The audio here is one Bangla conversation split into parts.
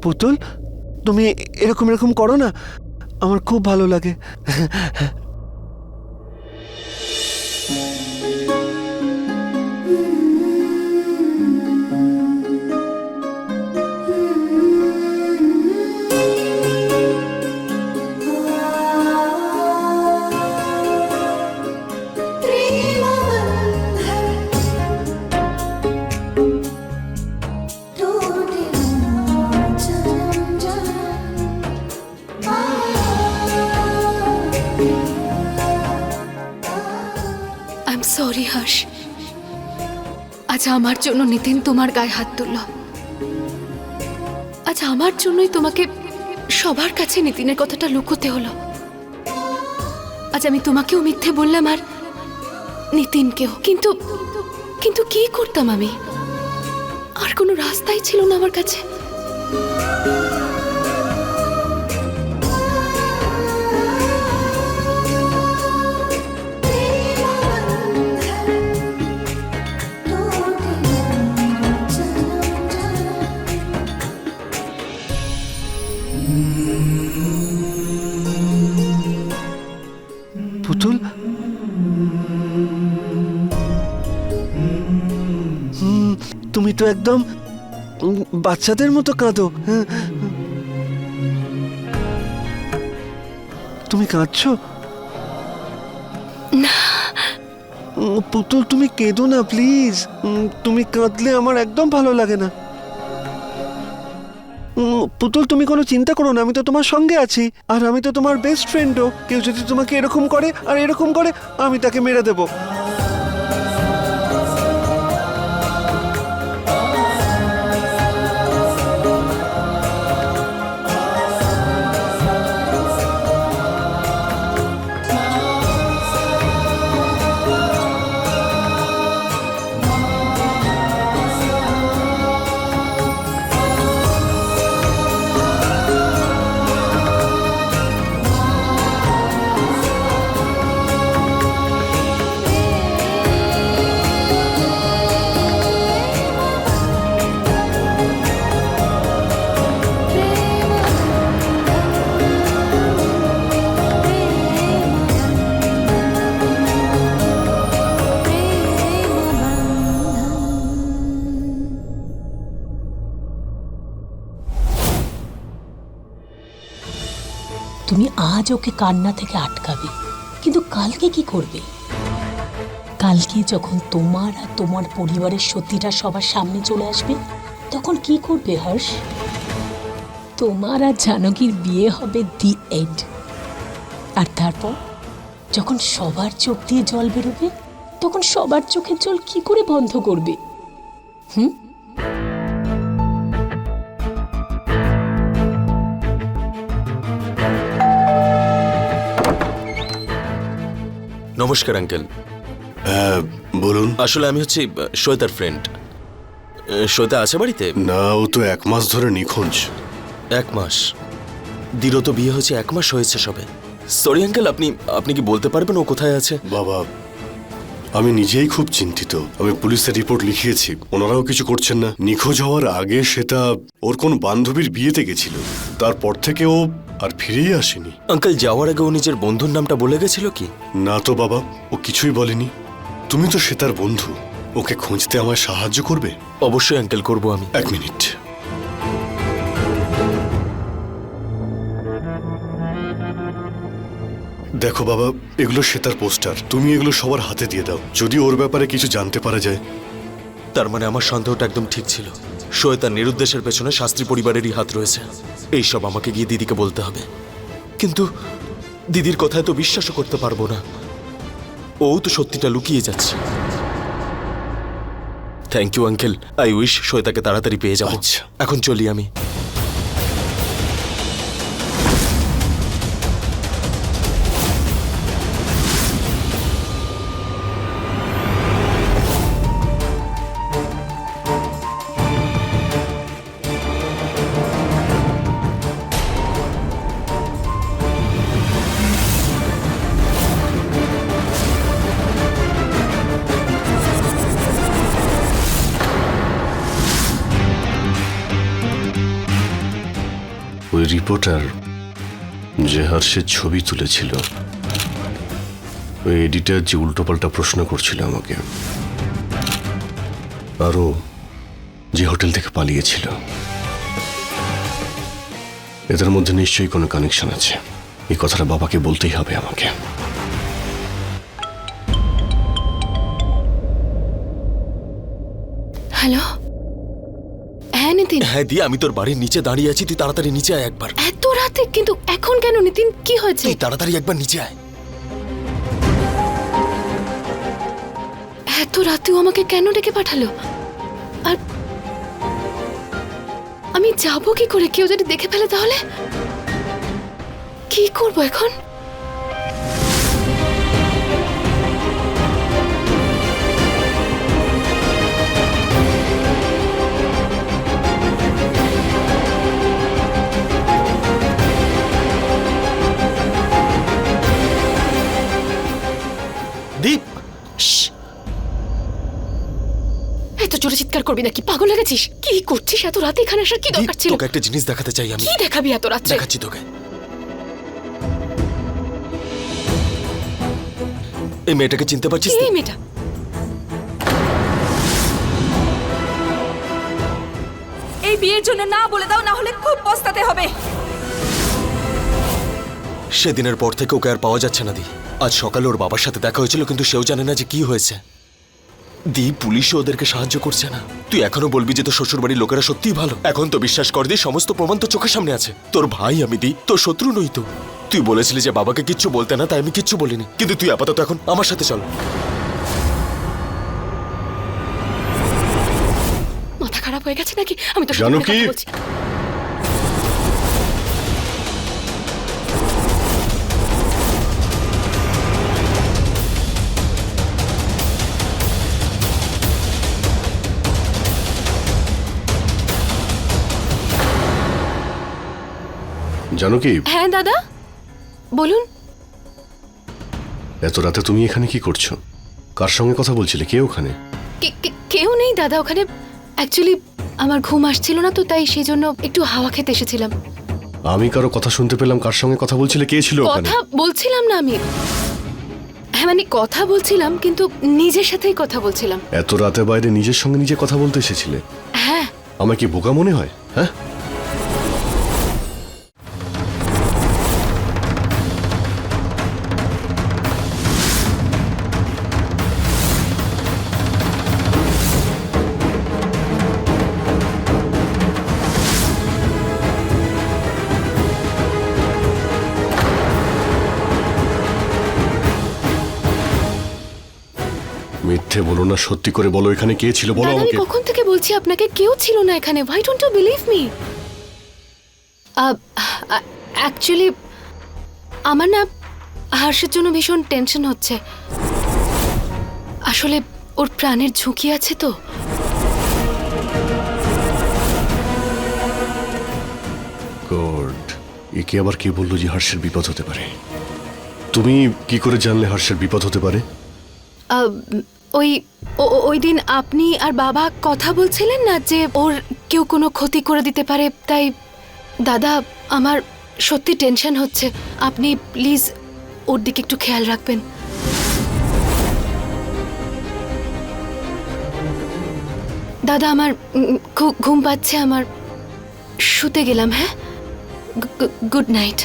পুতুল, তুমি এরকম এরকম করো না, আমার খুব ভালো লাগে। সরি হর্ষ, আজ আমার জন্য নিতিন তোমার গায়ে হাত তুলল। আজ আমার জন্যই তোমাকে সবার কাছে নিতিনের কথাটা লুকোতে হলো। আজ আমি তোমাকেও মিথ্যে বললাম আর নিতিনকেও, কিন্তু কিন্তু কি করতাম আমি? আর কোনো রাস্তাই ছিল না আমার কাছে। পুতুল, তুমি তো একদম বাচ্চাদের মতো কাঁদো। তুমি কাঁদছো? না পুতুল, তুমি কেঁদো না প্লিজ। তুমি কাঁদলে আমার একদম ভালো লাগে না। পুতুল, তুমি কোনো চিন্তা করো না, আমি তো তোমার সঙ্গে আছি, আর আমি তো তোমার বেস্ট ফ্রেন্ডও। কেউ যদি তোমাকে এরকম করে আর এরকম করে, আমি তাকে মেরে দেবো। তুমি আজ ওকে কান্না থেকে আটকাবে, কিন্তু কালকে কি করবে? কালকে যখন তোমার আর তোমার পরিবারের সত্যিটা সবার সামনে চলে আসবে, তখন কি করবে হর্ষ? তোমার আর জানকীর বিয়ে হবে দি এন্ড। আর তারপর যখন সবার চোখ দিয়ে জল বেরোবে, তখন সবার চোখের জল কি করে বন্ধ করবে? নমস্কার আঙ্কেল। বলুন। আসলে আমি হচ্ছি শ্বেতার ফ্রেন্ড। শ্বেতা আছে বাড়িতে? না, ও তো 1 মাস ধরে নিখোঁজ। 1 মাস? দিরও তো বিয়ে হয়েছে 1 মাস হয়েছে সবে। সরি আঙ্কেল, আপনি কি বলতে পারবেন ও কোথায় আছে? বাবা, আমি নিজেই খুব চিন্তিত। আমি পুলিশের রিপোর্ট লিখিয়েছি, ওনারাও কিছু করছেন না। নিখোঁজ হওয়ার আগে সেটা ওর কোন বান্ধবীর বিয়েতে গেছিল, তারপর থেকে ও আর ফিরেই আসেনি। আঙ্কেল, যাওয়ার আগে ও নিজের বন্ধুর নামটা বলে গেছিল কি? না তো বাবা, ও কিছুই বলেনি। তুমি তো শ্বেতার বন্ধু, ওকে খুঁজতে আমায় সাহায্য করবে? অবশ্যই আঙ্কেল, করব আমি। 1 মিনিট। দেখো বাবা, এগুলো শ্বেতার পোস্টার। তুমি এগুলো সবার হাতে দিয়ে দাও, যদি ওর ব্যাপারে কিছু জানতে পারা যায়। তার মানে আমার সন্দেহটা একদম ঠিক ছিল। শ্বেতার নিরুদ্দেশের পেছনে শাস্ত্রী পরিবারেরই হাত রয়েছে। এইসব আমাকে গিয়ে দিদিকে বলতে হবে। কিন্তু দিদির কথায় তো বিশ্বাসও করতে পারবো না, ও তো সত্যিটা লুকিয়ে যাচ্ছে। Thank you uncle. I wish শ্বেতাকে তাড়াতাড়ি পেয়ে যাবো। আচ্ছা। এখন চলি আমি। রিপোর্টার যে হর্ষের ছবি তুলেছিল, ওই এডিটর যে উল্টোপাল্টা প্রশ্ন করছিল আমাকে, আরও যে হোটেল থেকে পালিয়েছিল, এদের মধ্যে নিশ্চয়ই কোনো কানেকশন আছে। এই কথাটা বাবাকে বলতেই হবে আমাকে। হ্যালো, হ্যাঁ নিতিন। হ্যাঁ দি, আমি তোর বাড়ির নিচে দাঁড়িয়ে আছি, তুই তাড়াতাড়ি নিচে আয় একবার। এত রাতে? কিন্তু এখন কেন নিতিন, কি হয়েছে? তুই তাড়াতাড়ি একবার নিচে আয়। এত রাতেও আমাকে কেন ডেকে পাঠালো? আর আমি যাব কি করে? কেউ যদি দেখে ফেলে তাহলে কি করব এখন? দীপ, এত জোরে চিৎকার করবি নাকি? পাগল লেগেছিস? কি করছিস এত রাতে এখানে? আসার কি দীপ, দরকার ছিল? তোকে একটা জিনিস দেখাতে চাই আমি। কি দেখাবি এত রাত্রে? দেখাচ্ছি তোকে। এই মেয়েটাকে চিনতে পারছিস? এই মেয়েটা? এই বিয়ের জন্য না বলে দাও, না হলে খুব পস্তাতে হবে। সেদিনের পর থেকে ওকে আর পাওয়া যাচ্ছে না দি। আজ সকালে ওর বাবার সাথে দেখা হয়েছিল, কিন্তু সেও জানে না যে কি হয়েছে। দি, পুলিশও ওদেরকে সাহায্য করছে না। তুই এখনো বলবি যে তোর শ্বশুর বাড়ির লোকেরা সত্যিই ভালো? এখন তো বিশ্বাস কর দি, সমস্ত প্রমাণ তো চোখের সামনে আছে। তোর ভাই আমি দি, তোর শত্রু নই তো। তুই বলেছিলি যে বাবাকে কিচ্ছু বলতে না, তাই আমি কিচ্ছু বলিনি। কিন্তু তুই আপাতত এখন আমার সাথে চল। মাথা খারাপ হয়ে গেছে নাকি? আমি তো জানো সত্যি কি? কথা বলছি। জানো কি, হ্যাঁ দাদা, বলুন। এত রাতে তুমি এখানে কি করছো? কার সঙ্গে কথা বলছিলে? কে ওখানে? কেউ নেই দাদা ওখানে। অ্যাকচুয়ালি আমার ঘুম আসছিল না তো, তাই সেই জন্য একটু হাওয়া খেতে এসেছিলাম। আমি কারো কথা শুনতে পেলাম। কার সঙ্গে কথা বলছিলে? কে ছিল ওখানে? কথা বলছিলাম না আমি। হ্যাঁ মানে কথা বলছিলাম, কিন্তু নিজের সাথেই কথা বলছিলাম। এত রাতে বাইরে নিজের সঙ্গে নিজে কথা বলতে এসেছিলে? হ্যাঁ। আমার কি বোকা মনে হয়? হ্যাঁ, মিথ্যে বলো না, সত্যি করে বলো, এখানে কে ছিল? বলো দাদা আমি আমাকে। কখন থেকে বলছি আপনাকে, কেউ ছিল না এখানে। Why don't you believe me? Actually আমার না হর্ষের জন্য ভীষণ টেনশন হচ্ছে। আসলে ওর প্রাণের ঝুঁকি আছে তো। গড, একে আবার কে বললো যে হর্ষের বিপদ হতে পারে? তুমি কি করে জানলে হর্ষের বিপদ হতে পারে? ওই ওই দিন আপনি আর বাবা কথা বলছিলেন না যে ওর কেউ কোনো ক্ষতি করে দিতে পারে, তাই দাদা আমার সত্যি টেনশন হচ্ছে। আপনি প্লিজ ওর দিকে একটু খেয়াল রাখবেন। দাদা আমার খুব ঘুম পাচ্ছে, আমার শুতে গেলাম। হ্যাঁ, গুড নাইট।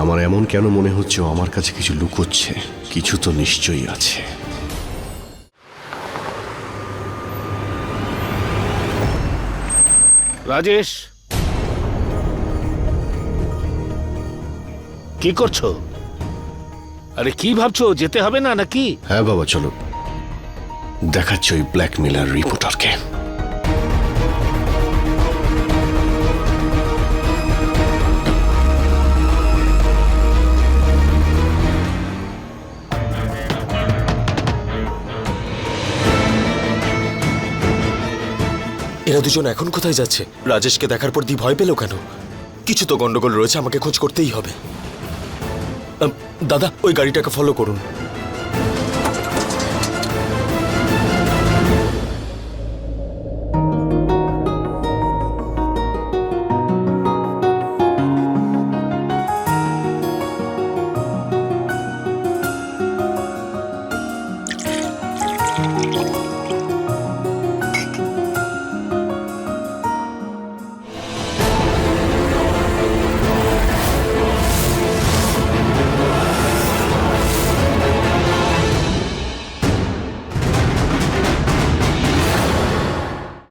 আমার এমন কেন মনে হচ্ছে ও আমার কাছে কিছু লুকোচ্ছে? কিছু তো নিশ্চয়ই আছে। রাজেশ, কি করছো? আরে কি ভাবছো, যেতে হবে না নাকি? হ্যাঁ বাবা, চলো। দেখাচ্ছি ওই ব্ল্যাকমেলার রিপোর্টারকে। এরা দুজন এখন কোথায় যাচ্ছে? রাজেশকে দেখার পর দি ভয় পেল কেন? কিছু তো গন্ডগোল রয়েছে, আমাকে খোঁজ করতেই হবে। দাদা, ওই গাড়িটাকে ফলো করুন।